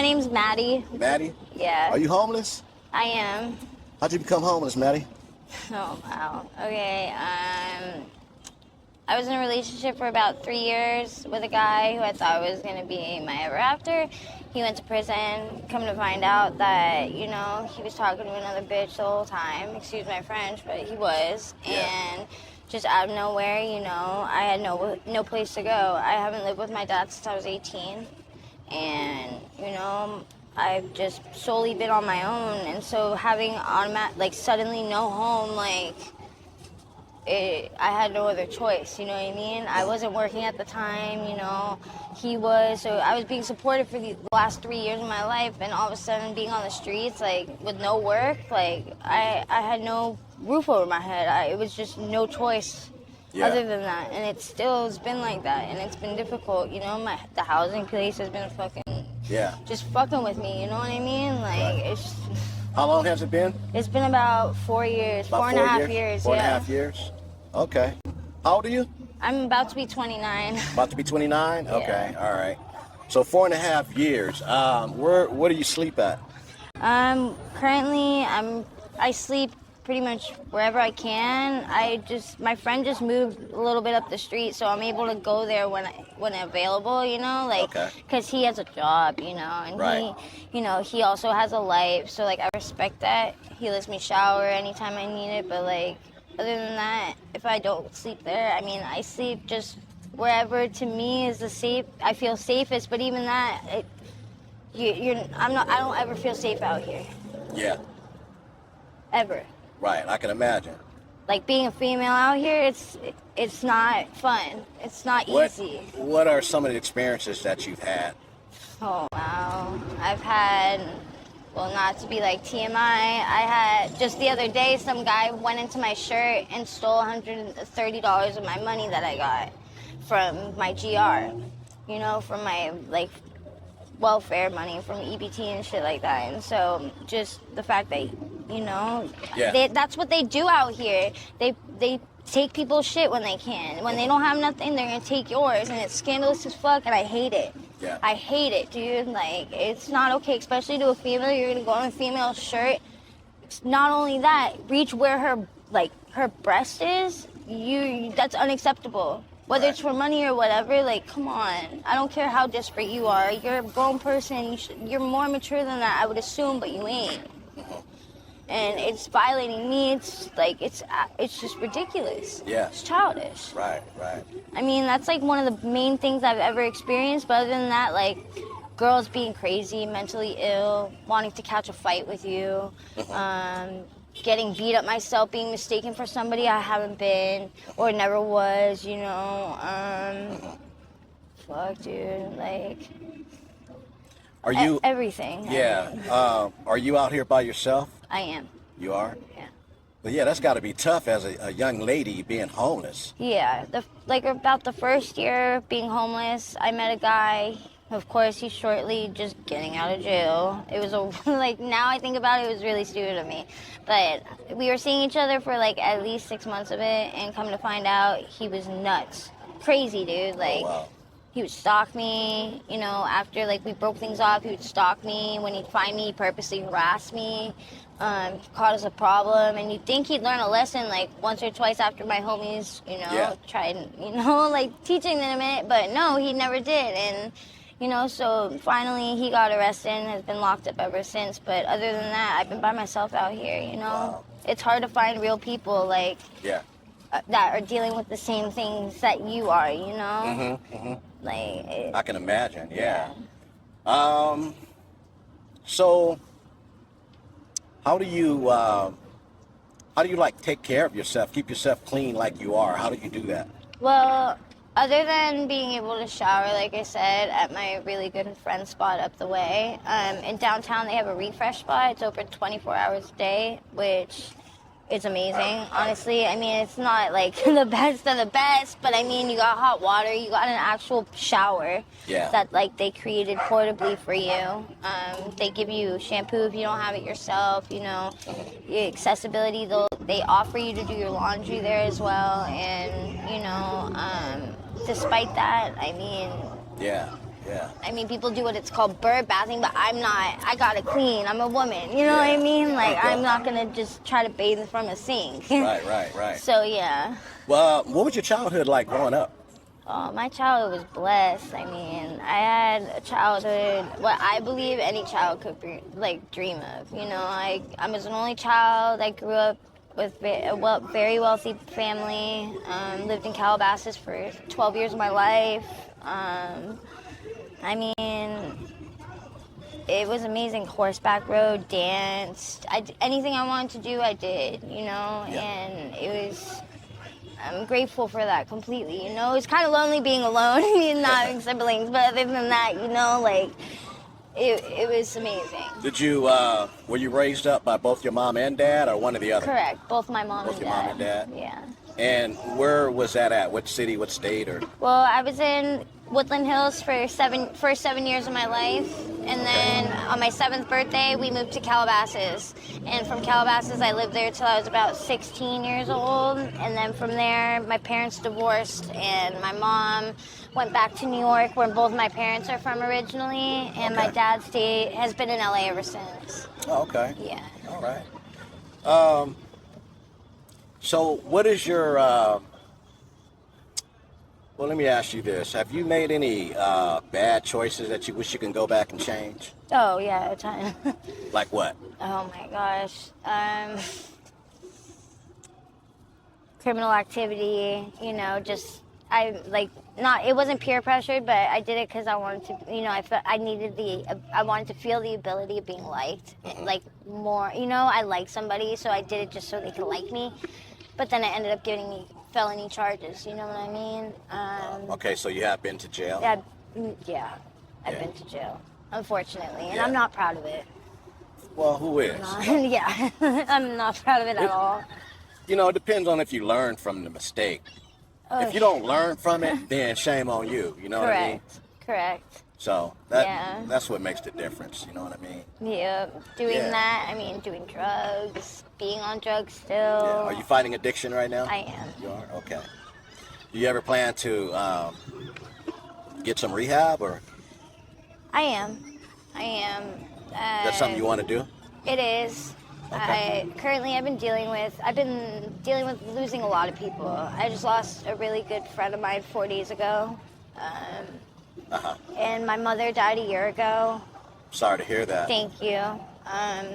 My name's Maddie. Maddie? Yeah. Are you homeless? I am. How'd you become homeless, Maddie? Oh, wow. Okay. I was in a relationship for about 3 years with a guy who I thought was going to be my ever after. He went to prison. Come to find out that, he was talking to another bitch the whole time. Excuse my French, but he was. Yeah. And just out of nowhere, I had no place to go. I haven't lived with my dad since I was 18. And, I've just solely been on my own. And so having suddenly no home, I had no other choice, you know what I mean? I wasn't working at the time, he was, so I was being supported for the last 3 years of my life, and all of a sudden being on the streets, with no work, I had no roof over my head. It was just no choice other than that, and it still has been like that, and it's been difficult, the housing place has been just fucking with me, you know what I mean? It's... How long has it been? It's been about 4 years, about 4.5 years. 4.5 years? Okay. How old are you? I'm about to be 29. About to be 29? Yeah. Okay, all right. So 4.5 years. Where do you sleep at? Currently, I sleep pretty much wherever I can. My friend just moved a little bit up the street, so I'm able to go there when available, because he has a job, and right. he also has a life, so I respect that. He lets me shower anytime I need it, but other than that, if I don't sleep there, I sleep just wherever to me is I feel safest, but even that, I don't ever feel safe out here. Yeah. Ever. Right, I can imagine. Being a female out here, it's not fun. It's not easy. What are some of the experiences that you've had? Oh, wow. I've had, not to be TMI, I had, just the other day, some guy went into my shirt and stole $130 of my money that I got from my GR, from my, welfare money from EBT and shit like that. And so just the fact that, that's what they do out here. They take people's shit when they can. When they don't have nothing, they're gonna take yours, and it's scandalous as fuck, and I hate it. Yeah. I hate it, dude. It's not okay, especially to a female. You're gonna go on a female shirt. It's not only that, reach where her breast is, that's unacceptable. Whether it's for money or whatever, come on. I don't care how desperate you are. You're a grown person. You're more mature than that, I would assume, but you ain't. And it's violating me. It's just ridiculous. Yeah. It's childish. Right. That's one of the main things I've ever experienced. But other than that, girls being crazy, mentally ill, wanting to catch a fight with you, getting beat up myself, being mistaken for somebody I haven't been or never was, fuck, dude, Are you... everything. Yeah. Are you out here by yourself? I am. You are? Yeah. But yeah, that's got to be tough as a young lady being homeless. Yeah. About the first year being homeless, I met a guy. Of course, he's shortly just getting out of jail. It was now I think about it, it was really stupid of me. But we were seeing each other for at least 6 months of it, and come to find out, he was nuts. Crazy, dude. Oh, wow. He would stalk me, after we broke things off, he would stalk me. When he'd find me, he'd purposely harass me, cause a problem. And you'd think he'd learn a lesson once or twice after my homies, tried, teaching them it, but no, he never did. And so finally he got arrested and has been locked up ever since. But other than that, I've been by myself out here, Wow. It's hard to find real people, that are dealing with the same things that you are, I can imagine, yeah. So how do you take care of yourself, keep yourself clean like you are? How do you do that? Well, other than being able to shower, like I said, at my really good friend spot up the way, in downtown they have a refresh spot. It's open 24 hours a day, which is amazing, honestly. It's not the best of the best, but you got hot water, you got an actual shower that they created portably for you. They give you shampoo if you don't have it yourself, the accessibility, they offer you to do your laundry there as well, and despite that, Yeah. Yeah. I mean, people do what it's called bird bathing, but I'm not. I gotta clean. I'm a woman. You know what I mean? Like, Okay. I'm not gonna just try to bathe from a sink. Right. So, yeah. Well, what was your childhood like growing up? Oh, my childhood was blessed. I mean, I had a childhood, what I believe any child could be, like, dream of. You know, I was an only child. I grew up with a very wealthy family. Lived in Calabasas for 12 years of my life. I mean, it was amazing. Horseback rode, danced. Anything I wanted to do, I did, you know, and it was, I'm grateful for that completely, you know. It's kind of lonely being alone and not having siblings, but other than that, you know, like, it was amazing. Did you, were you raised up by both your mom and dad, or one or the other? Correct, both my mom Both and your dad. mom and dad? Yeah. And where was that at? What city, what state, or? Well, I was in Woodland Hills for first 7 years of my life, and then on my 7th birthday, we moved to Calabasas. And from Calabasas, I lived there till I was about 16 years old. And then from there, my parents divorced, and my mom went back to New York, where both my parents are from originally, and my dad has been in LA ever since. Oh, okay. Yeah. All right. So what is your, well, let me ask you this. Have you made any bad choices that you wish you can go back and change? Oh, yeah, a ton. Like what? Oh, my gosh. Criminal activity, you know, just, it wasn't peer pressured, but I did it because I wanted to, you know, I wanted to feel the ability of being liked, like more, you know, I like somebody, so I did it just so they could like me, but then it ended up giving me felony charges, you know what I mean? Okay, so you have been to jail? Yeah, I've been to jail, unfortunately, and Yeah. I'm not proud of it. Well, who is? Yeah, I'm not proud of it at all. You know, it depends on if you learn from the mistake. If you don't learn from it, then shame on you. You know what I mean? Correct. So that's what makes the difference. You know what I mean? Yeah, doing that. I mean, doing drugs, being on drugs still. Yeah. Are you fighting addiction right now? I am. You are? Okay. Do you ever plan to get some rehab, or? I am. That's something you want to do? It is. Okay. I've been dealing with losing a lot of people. I just lost a really good friend of mine 4 days ago. And my mother died a year ago. Sorry to hear that. Thank you.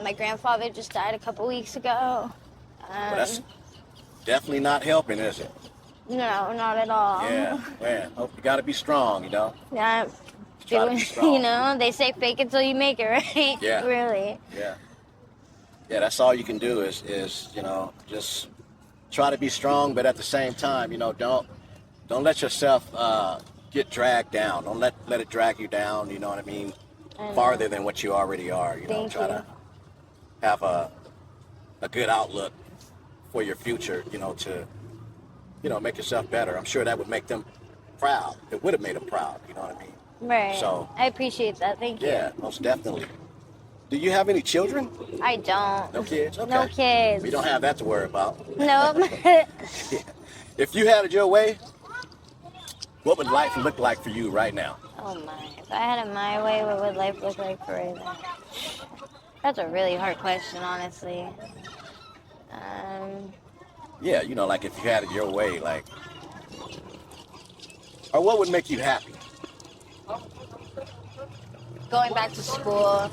My grandfather just died a couple weeks ago. Well, that's definitely not helping, is it? No, not at all. Yeah, man. Hope you got to be strong, you know? Yeah. Try to be strong. You know, they say fake it till you make it, right? Yeah. Really. Yeah. Yeah, that's all you can do is, you know, just try to be strong, but at the same time, you know, don't let yourself get dragged down. Don't let it drag you down, you know what I mean? Farther than what you already are, you know. Try to have a good outlook for your future, you know, to, you know, make yourself better. I'm sure that would make them proud. It would have made them proud, you know what I mean? Right. So I appreciate that. Thank you. yeah, most definitely. Do you have any children? I don't. No kids? Okay. No kids. We don't have that to worry about. Nope. If you had it your way, what would life look like for you right now? Oh my. If I had it my way, what would life look like for right now? That's a really hard question, honestly. Yeah, you know, like if you had it your way, like, or what would make you happy? Going back to school.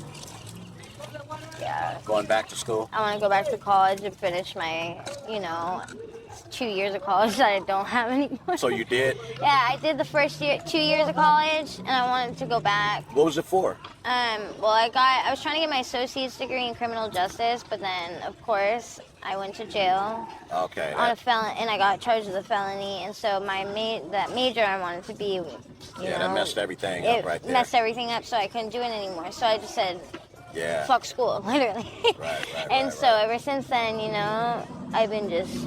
Yeah. Going back to school? I want to go back to college and finish my, 2 years of college that I don't have anymore. So you did? Yeah, I did the first 2 years of college, and I wanted to go back. What was it for? Well, I was trying to get my associate's degree in criminal justice, but then, of course, I went to jail. Okay. On a felon, and I got charged with a felony, and so that major I wanted to be, that messed everything up right there. It messed everything up, so I couldn't do it anymore. So I just said, yeah. Fuck school, literally. Right. So ever since then, I've been just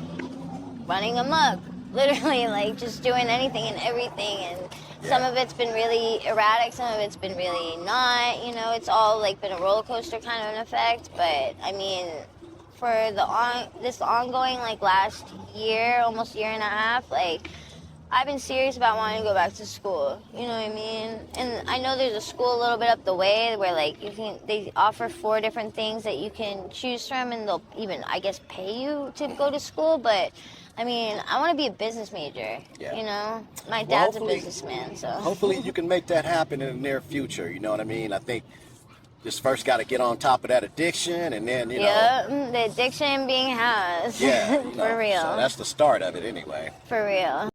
running amok, literally, like just doing anything and everything, and some of it's been really erratic, some of it's been really not, it's all like been a roller coaster kind of an effect, but I mean, for this ongoing like last year, almost year and a half, like I've been serious about wanting to go back to school. You know what I mean? And I know there's a school a little bit up the way where like they offer 4 different things that you can choose from, and they'll even, I guess, pay you to go to school. But I mean, I want to be a business major. Yeah. You know, my Well, dad's a businessman, so hopefully you can make that happen in the near future. You know what I mean? I think just first got to get on top of that addiction, and then you know. The addiction being housed. Yeah. You know, For real. So that's the start of it, anyway. For real.